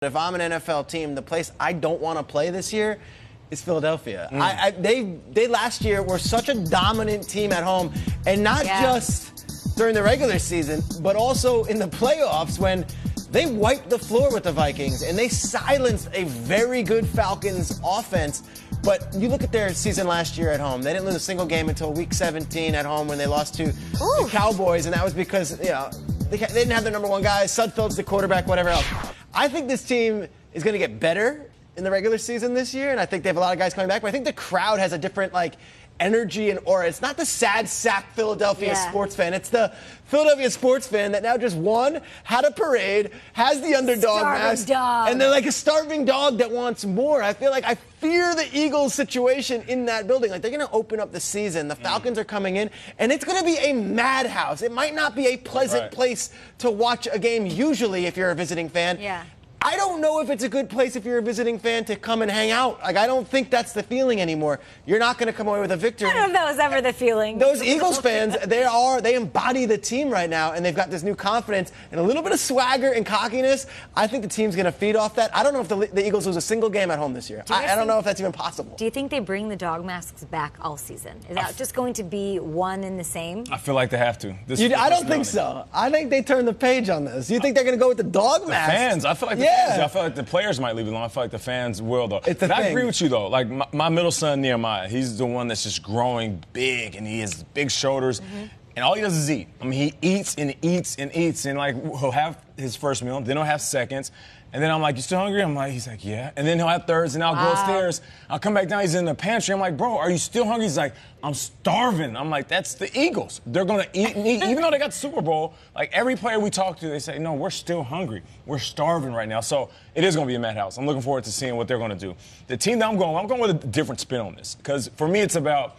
If I'm an NFL team, the place I don't want to play this year is Philadelphia. They last year were such a dominant team at home, and not just during the regular season, but also in the playoffs when they wiped the floor with the Vikings and they silenced a very good Falcons offense. But you look at their season last year at home. They didn't lose a single game until week 17 at home when they lost to the Cowboys, and that was because they didn't have their number one guy. Sudfeld's the quarterback, whatever else. I think this team is going to get better in the regular season this year, and I think they have a lot of guys coming back. But I think the crowd has a different energy and aura. It's not the sad sack Philadelphia sports fan. It's the Philadelphia sports fan that now just won, had a parade, has the underdog mask, and they're like a starving dog that wants more. I fear the Eagles situation in that building. They're going to open up the season. The Falcons are coming in, and it's going to be a madhouse. It might not be a pleasant place to watch a game usually if you're a visiting fan. Yeah. I don't know if it's a good place if you're a visiting fan to come and hang out. I don't think that's the feeling anymore. You're not going to come away with a victory. I don't know if that was ever the feeling. Those Eagles fans, they embody the team right now, and they've got this new confidence and a little bit of swagger and cockiness. I think the team's going to feed off that. I don't know if the Eagles lose a single game at home this year. I don't know if that's even possible. Do you think they bring the dog masks back all season? Is that just going to be one and the same? I feel like they have to. I don't think so. I think they turn the page on this. You think they're going to go with the dog masks? Fans. I feel like I feel like the players might leave it alone. I feel like the fans will, though. I agree with you, though. Like, my middle son, Nehemiah, he's the one that's just growing big, and he has big shoulders. And all he does is eat. I mean, he eats and eats and eats. And, he'll have his first meal, then he'll have seconds. And then I'm like, you still hungry? He's like, yeah. And then he'll have thirds, and I'll go upstairs. I'll come back down. He's in the pantry. I'm like, bro, are you still hungry? He's like, I'm starving. I'm like, that's the Eagles. They're going to eat and eat. Even though they got the Super Bowl, every player we talk to, they say, no, we're still hungry. We're starving right now. So it is going to be a madhouse. I'm looking forward to seeing what they're going to do. The team that I'm going with a different spin on this. Because for me, it's about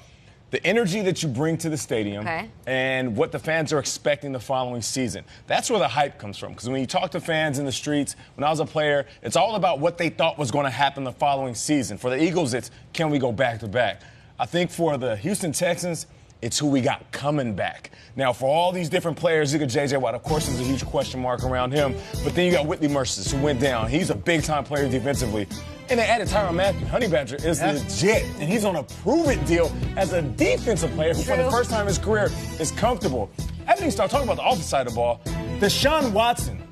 the energy that you bring to the stadium and what the fans are expecting the following season. That's where the hype comes from. Because when you talk to fans in the streets, when I was a player, it's all about what they thought was going to happen the following season. For the Eagles, it's can we go back-to-back? I think for the Houston Texans, it's who we got coming back. Now, for all these different players, you got J.J. Watt. Of course, there's a huge question mark around him. But then you got Whitney Mercilus, who went down. He's a big-time player defensively. And they added Tyrann Mathieu. Honey Badger is legit. And he's on a prove-it deal as a defensive player who, for the first time in his career, is comfortable. I didn't even start talking about the offensive side of the ball. Deshaun Watson,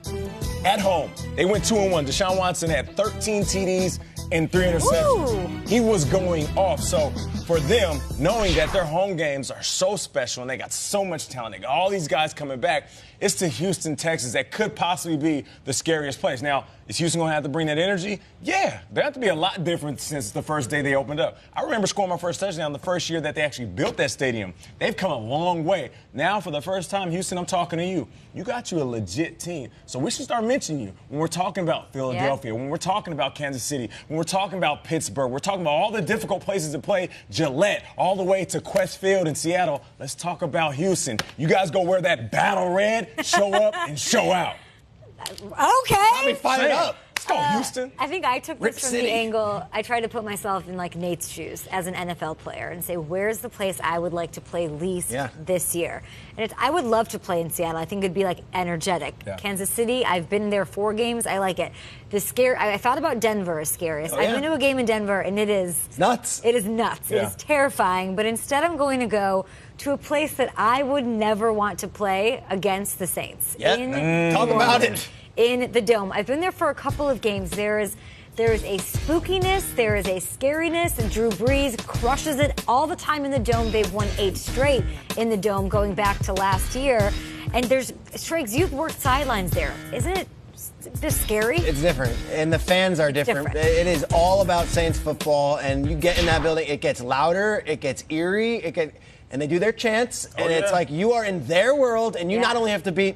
at home, they went 2-1. Deshaun Watson had 13 TDs and 3 interceptions. He was going off. So for them, knowing that their home games are so special and they got so much talent, they got all these guys coming back, it's the Houston Texans that could possibly be the scariest place. Now, is Houston going to have to bring that energy? Yeah, they have to be a lot different since the first day they opened up. I remember scoring my first touchdown the first year that they actually built that stadium. They've come a long way. Now, for the first time, Houston, I'm talking to you. You got you a legit team. So we should start mentioning you when we're talking about Philadelphia, when we're talking about Kansas City, when we're talking about Pittsburgh, we're talking about all the difficult places to play, Gillette, all the way to Quest Field in Seattle. Let's talk about Houston. You guys go wear that battle red, show up and show out. Okay. Probably fire up. Let's go, Houston. I think I took Rip this from City. the angle. I tried to put myself in Nate's shoes as an NFL player and say, where's the place I would like to play least this year? And I would love to play in Seattle. I think it'd be energetic. Kansas City, I've been there 4 games. I like it. I thought about Denver as scariest. I've been to a game in Denver, and it is nuts. It is nuts. It is terrifying. But instead, I'm going to go to a place that I would never want to play against the Saints. Talk about it. In the Dome. I've been there for a couple of games. There is a spookiness, there is a scariness, and Drew Brees crushes it all the time in the Dome. They've won 8 straight in the Dome going back to last year. And Striggs, you've worked sidelines there. Isn't it just scary? It's different, and the fans are different. It is all about Saints football, and you get in that building, it gets louder, it gets eerie, and they do their chants, and it's like you are in their world, and you not only have to beat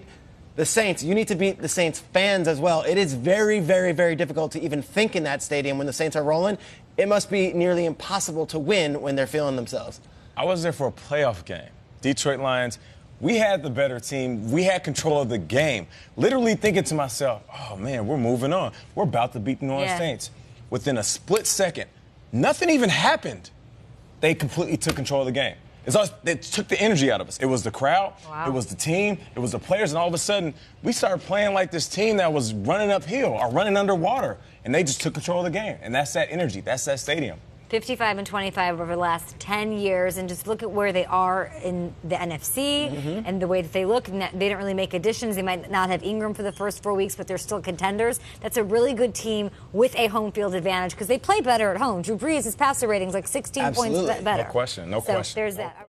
the Saints, you need to beat the Saints fans as well. It is very, very, very difficult to even think in that stadium when the Saints are rolling. It must be nearly impossible to win when they're feeling themselves. I was there for a playoff game. Detroit Lions, we had the better team. We had control of the game. Literally thinking to myself, oh, man, we're moving on. We're about to beat the New Orleans Saints. Within a split second, nothing even happened. They completely took control of the game. They took the energy out of us. It was the crowd, It was the team, it was the players, and all of a sudden, we started playing like this team that was running uphill or running underwater, and they just took control of the game. And that's that energy. That's that stadium. 55-25 over the last 10 years, and just look at where they are in the NFC and the way that they look. They didn't really make additions. They might not have Ingram for the first 4 weeks, but they're still contenders. That's a really good team with a home field advantage because they play better at home. Drew Brees, his passer rating's like 16 points better. No question. So there's that.